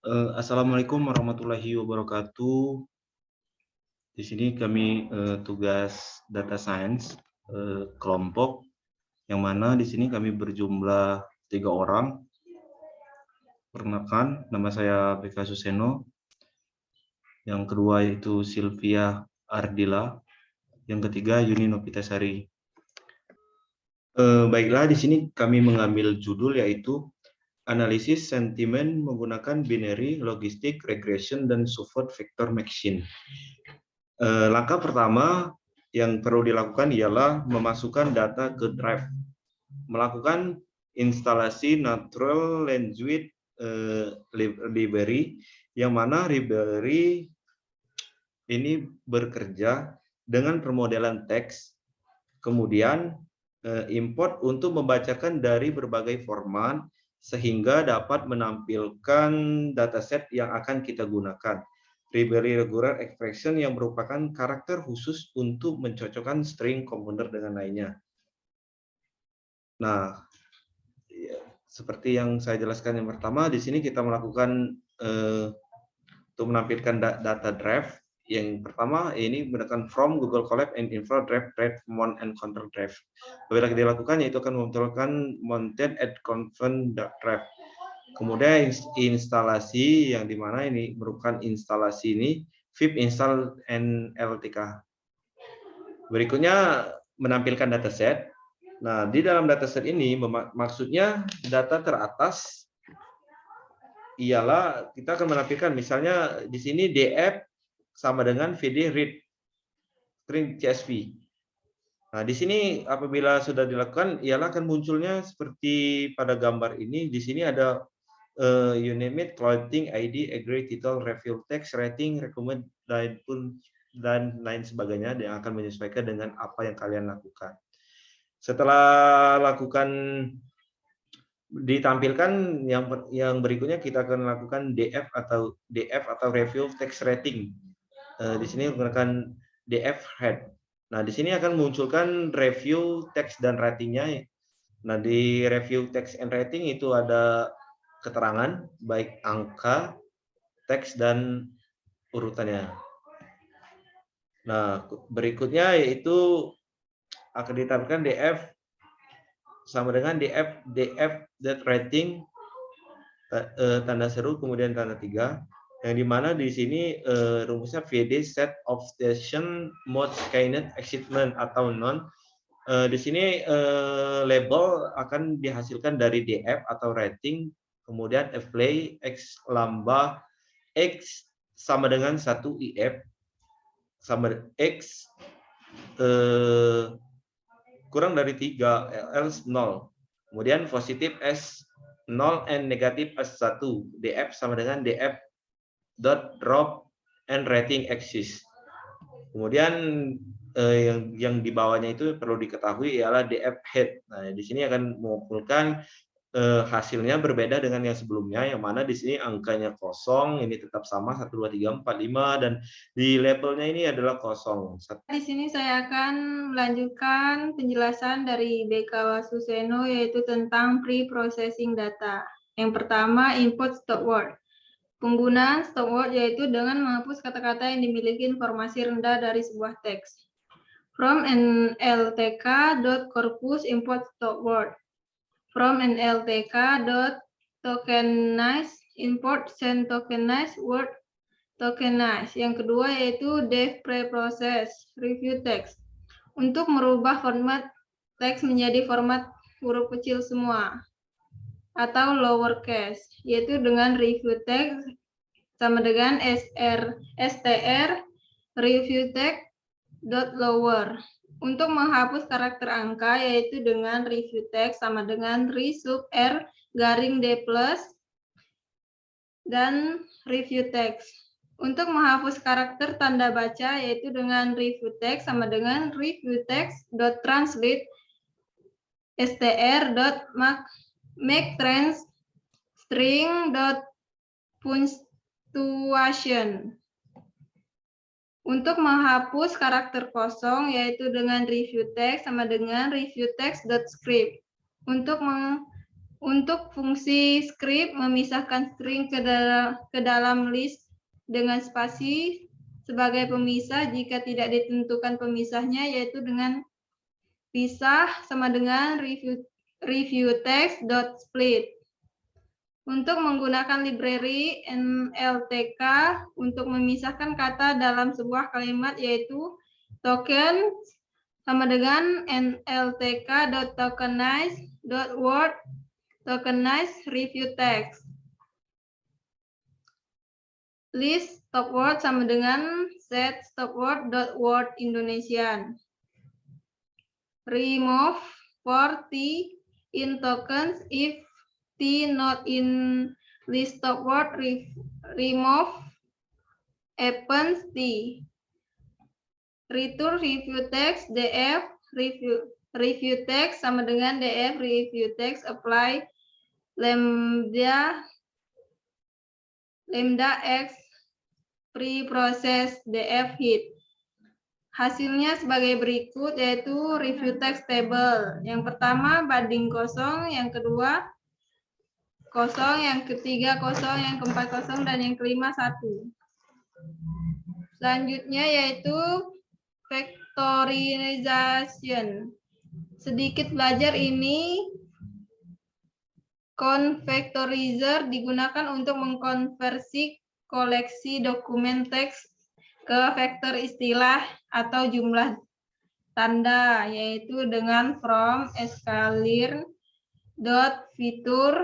Assalamualaikum warahmatullahi wabarakatuh. Di sini kami tugas data science kelompok, yang mana di sini kami berjumlah 3 orang. Perkenalkan, nama saya BK Suseno. Yang kedua yaitu Sylvia Ardila. Yang ketiga Yuni Nopitasari. Baiklah, di sini kami mengambil judul yaitu analisis sentimen menggunakan binary, logistic regression, dan support vector machine. Langkah pertama yang perlu dilakukan ialah memasukkan data ke drive, melakukan instalasi natural language library, yang mana library ini bekerja dengan permodelan teks, kemudian import untuk membacakan dari berbagai format sehingga dapat menampilkan dataset yang akan kita gunakan. Library regular expression yang merupakan karakter khusus untuk mencocokkan string komponer dengan lainnya. Nah, seperti yang saya jelaskan yang pertama, di sini kita melakukan untuk menampilkan data drive. Yang pertama ini menggunakan from Google Colab and Infra Drive, Mount and Control Drive. Apabila dilakukan, yaitu akan memunculkan Mounted at Confirm Drive. Kemudian instalasi yang dimana ini merupakan instalasi ini pip install NLTK. Berikutnya menampilkan dataset. Nah, di dalam dataset ini maksudnya data teratas ialah kita akan menampilkan misalnya di sini df sama dengan vd read string csv. Nah, di sini apabila sudah dilakukan ialah akan munculnya seperti pada gambar ini. Di sini ada you name it, clothing, ID, agree, title, review text, rating, recommend, dan lain sebagainya yang akan menyesuaikan dengan apa yang kalian lakukan. Setelah lakukan ditampilkan yang berikutnya, kita akan lakukan DF atau review text rating. Di sini menggunakan DF head. Nah, di sini akan munculkan review text dan ratingnya. Nah, di review text and rating itu ada keterangan baik angka, teks, dan urutannya. Nah, berikutnya yaitu akan ditampilkan DF sama dengan df.rating tanda seru kemudian tanda 3, yang dimana di sini rumusnya VD set of station mode skynet achievement atau non. Di sini label akan dihasilkan dari df atau rating, kemudian apply x lambda x sama dengan 1 if sama x kurang dari 3 else 0, kemudian positif s 0 and negatif s1, df sama dengan df dot drop and rating axis. Kemudian yang di bawahnya itu perlu diketahui ialah df head. Nah, di sini akan mengumpulkan hasilnya berbeda dengan yang sebelumnya, yang mana di sini angkanya kosong, ini tetap sama 1, 2, 3, 4, 5, dan di labelnya ini adalah kosong. Di sini saya akan melanjutkan penjelasan dari BK Suseno, yaitu tentang pre-processing data. Yang pertama, input stop word. Penggunaan stop word yaitu dengan menghapus kata-kata yang memiliki informasi rendah dari sebuah teks. From nltk.corpus import stop word. From nltk.tokenize import send tokenized word tokenize. Yang kedua yaitu def preprocess review text. Untuk merubah format teks menjadi format huruf kecil semua atau lowercase, yaitu dengan review text sama dengan str review text dot lower. Untuk menghapus karakter angka yaitu dengan review text sama dengan re sub r garing d plus dan review text. Untuk menghapus karakter tanda baca yaitu dengan review text sama dengan review text dot translate str dot make trans string dot punctuation. Untuk menghapus karakter kosong yaitu dengan review text sama dengan review text dot script. Untuk Untuk fungsi script memisahkan string ke dalam list dengan spasi sebagai pemisah jika tidak ditentukan pemisahnya, yaitu dengan pisah sama dengan review text dot split. Untuk menggunakan library NLTK untuk memisahkan kata dalam sebuah kalimat, yaitu token sama dengan nltk.tokenize.word tokenize review text. List stop word sama dengan set stop word.word Indonesian. Remove for T in tokens if T not in list stop word, remove appends T. Return review text df review text sama dengan df review text apply lambda x preprocess df hit. Hasilnya sebagai berikut, yaitu review text table. Yang pertama banding kosong, yang kedua kosong, yang ketiga kosong, yang keempat kosong, dan yang kelima 1. Selanjutnya yaitu factorization. Sedikit belajar ini, convectorizer digunakan untuk mengkonversi koleksi dokumen teks ke vektor istilah atau jumlah tanda, yaitu dengan from scalar.feature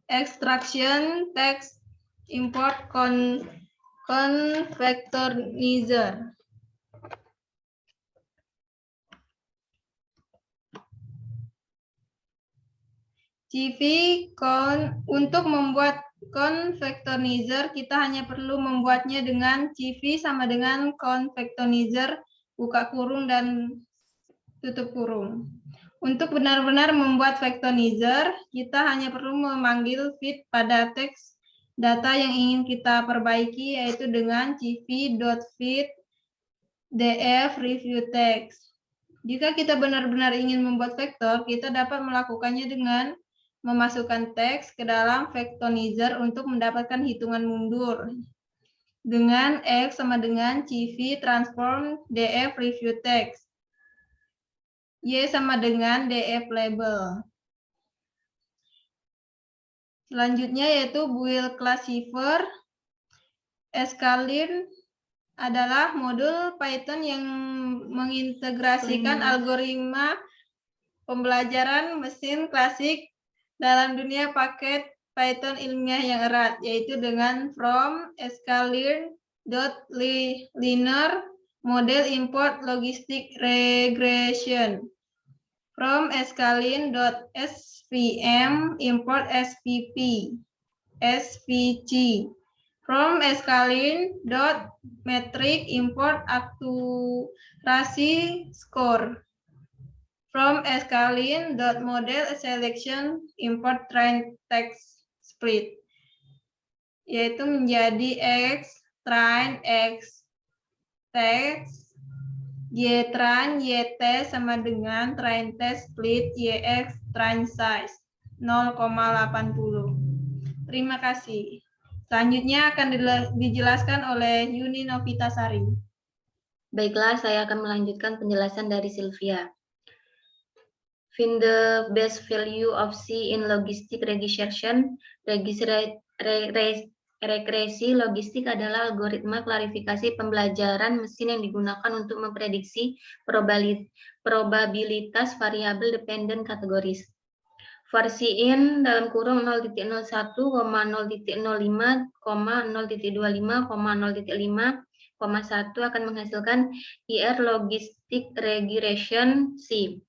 extraction text import convectorizer. CV untuk membuat convectorizer kita hanya perlu membuatnya dengan CV sama dengan convectorizer buka kurung dan tutup kurung. Untuk benar-benar membuat vectorizer, kita hanya perlu memanggil fit pada teks data yang ingin kita perbaiki, yaitu dengan cv.fit df review text. Jika kita benar-benar ingin membuat vektor, kita dapat melakukannya dengan memasukkan teks ke dalam vectorizer untuk mendapatkan hitungan mundur. Dengan X sama dengan cv transform df review text. Y sama dengan df label. Selanjutnya yaitu build classifier. Scalar adalah modul Python yang mengintegrasikan algoritma pembelajaran mesin klasik dalam dunia paket Python ilmiah yang erat, yaitu dengan from scalar.linear model import logistic regression. From scalar.svm import svg. From scalar.metric import akurasi score. From scalar.model selection import train text split. Yaitu menjadi X train X text Y-train YT sama dengan train test split YX train size 0,80. Terima kasih. Selanjutnya akan dijelaskan oleh Yuni Novitasari. Baiklah, saya akan melanjutkan penjelasan dari Sylvia. Find the best value of C in logistic regression. Regresi logistik adalah algoritma klarifikasi pembelajaran mesin yang digunakan untuk memprediksi probabilitas variabel dependent kategoris. For C in dalam kurung 0.01, 0.05, 0.25, 0.5, 0.1 akan menghasilkan IR logistic regression C.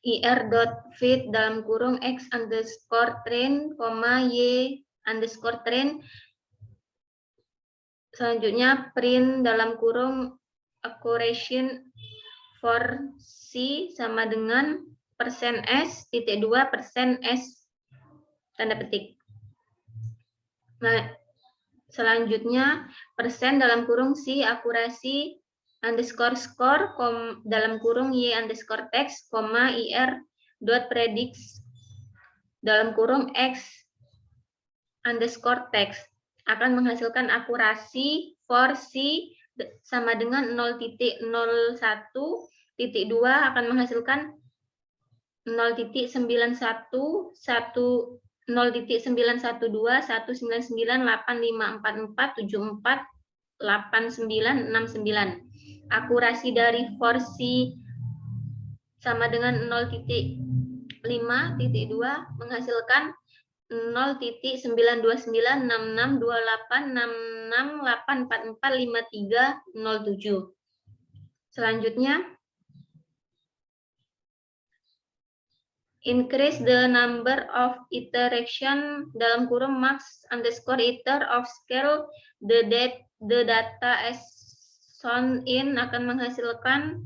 IR.fit dalam kurung X underscore train, Y underscore train. Selanjutnya print dalam kurung accuracy for C sama dengan %S titik 2 %S tanda petik. Nah, selanjutnya persen dalam kurung C akurasi underscore score dalam kurung Y underscore text, IR dot predicts dalam kurung x underscore text akan menghasilkan akurasi for C sama dengan 0.01.2 akan menghasilkan 0.112.199.854.748969. Akurasi dari for C sama dengan 0.5.2 menghasilkan 0.99662866844307. Selanjutnya, increase the number of iteration dalam kurung max underscore iter of scale the data as shown in akan menghasilkan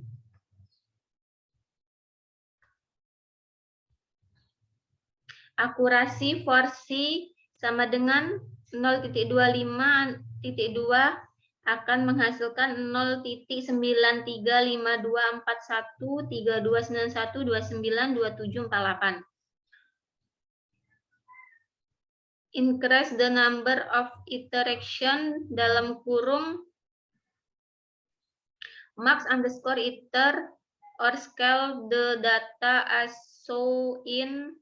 akurasi for C sama dengan 0.25.2 akan menghasilkan 0.935241329129748. Increase the number of iteration dalam kurung max underscore iter or scale the data as shown in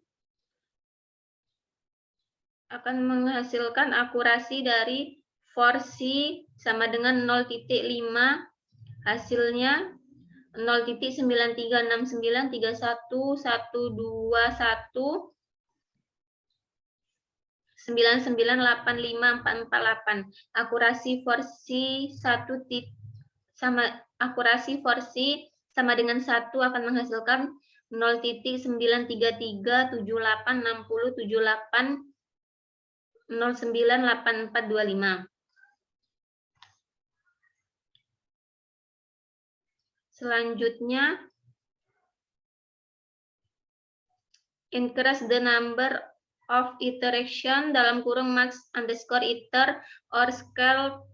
akan menghasilkan akurasi dari for C sama dengan 0.5, hasilnya 0.939631319985448. Akurasi for C sama dengan 1 akan menghasilkan 0.933786078 098425. Selanjutnya, increase the number of iteration dalam kurung max underscore iter or scalar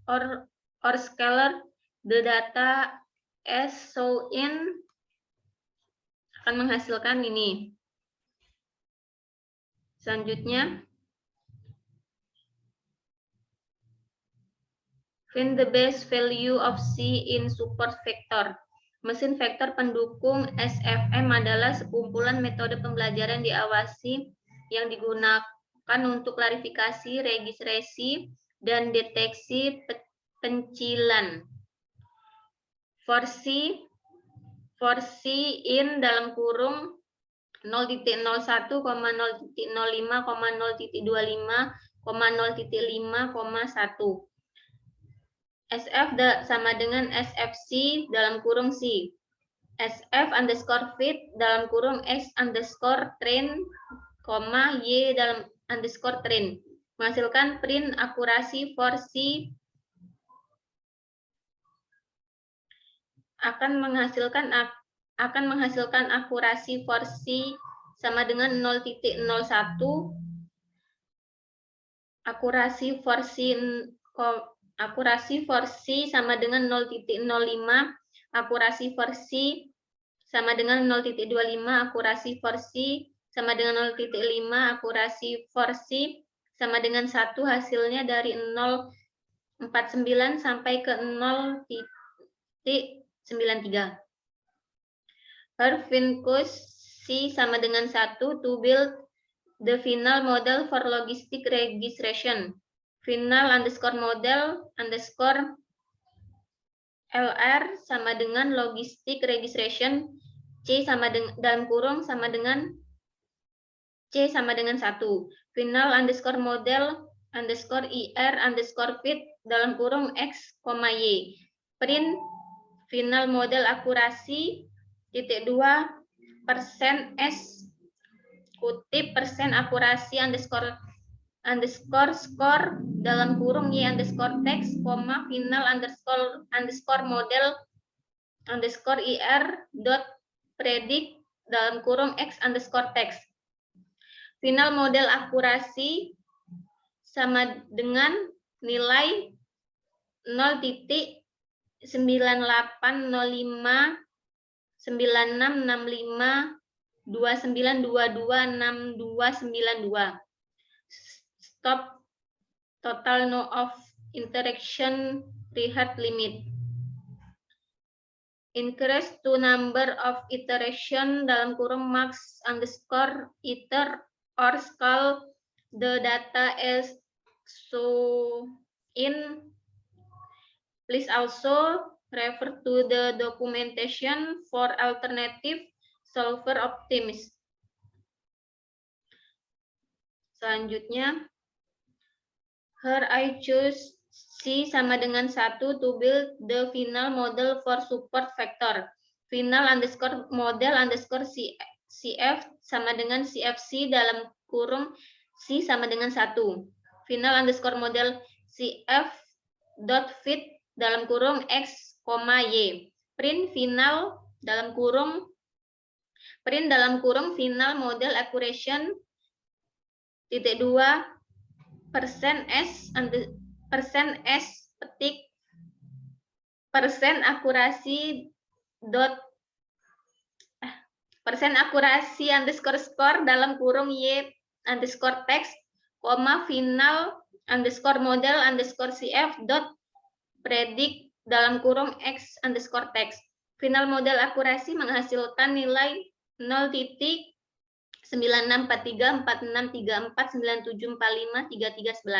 the data as shown in akan menghasilkan ini. Selanjutnya, find the best value of C in support vector. Mesin vektor pendukung SFM adalah sekumpulan metode pembelajaran diawasi yang digunakan untuk klarifikasi, registrasi, dan deteksi pencilan. For C in dalam kurung 0.01, 0.05, 0.25, 0.5,1. SF sama dengan SFC dalam kurung C. SF underscore fit dalam kurung X underscore train, Y dalam underscore train. Menghasilkan print akurasi for C akan menghasilkan akurasi for C sama dengan 0.01. Akurasi for C sama dengan 0.05, akurasi for C sama dengan 0.25, akurasi for C sama dengan 0.5, akurasi for C sama dengan 1, hasilnya dari 0.49 sampai ke 0.93. Herfinkus C sama dengan 1 to build the final model for logistic registration. Final underscore model underscore LR sama dengan logistic registration C sama dengan dalam kurung sama dengan C sama dengan 1. Final underscore model underscore IR underscore fit dalam kurung X, Y. Print final model akurasi titik 2% S kutip persen akurasi underscore score dalam kurung Y underscore text, final underscore model underscore IR dot predict dalam kurung X underscore text. Final model akurasi sama dengan nilai 0.98059665 29226292. Stop total no of interaction rehard limit. Increase to number of iteration dalam kurung max underscore iter or scale the data as so in. Please also refer to the documentation for alternative solver optimism. Selanjutnya, here I choose C sama dengan 1 to build the final model for support vector. Final underscore model underscore CF sama dengan CFC dalam kurung C sama dengan 1. Final underscore model CF dot fit dalam kurung X, Y. Print dalam kurung final model accuracy titik 2 %S petik akurasi underscore score dalam kurung Y underscore text, final underscore model underscore CF dot predict dalam kurung X underscore text. Final model akurasi menghasilkan nilai 0.9643463497453311.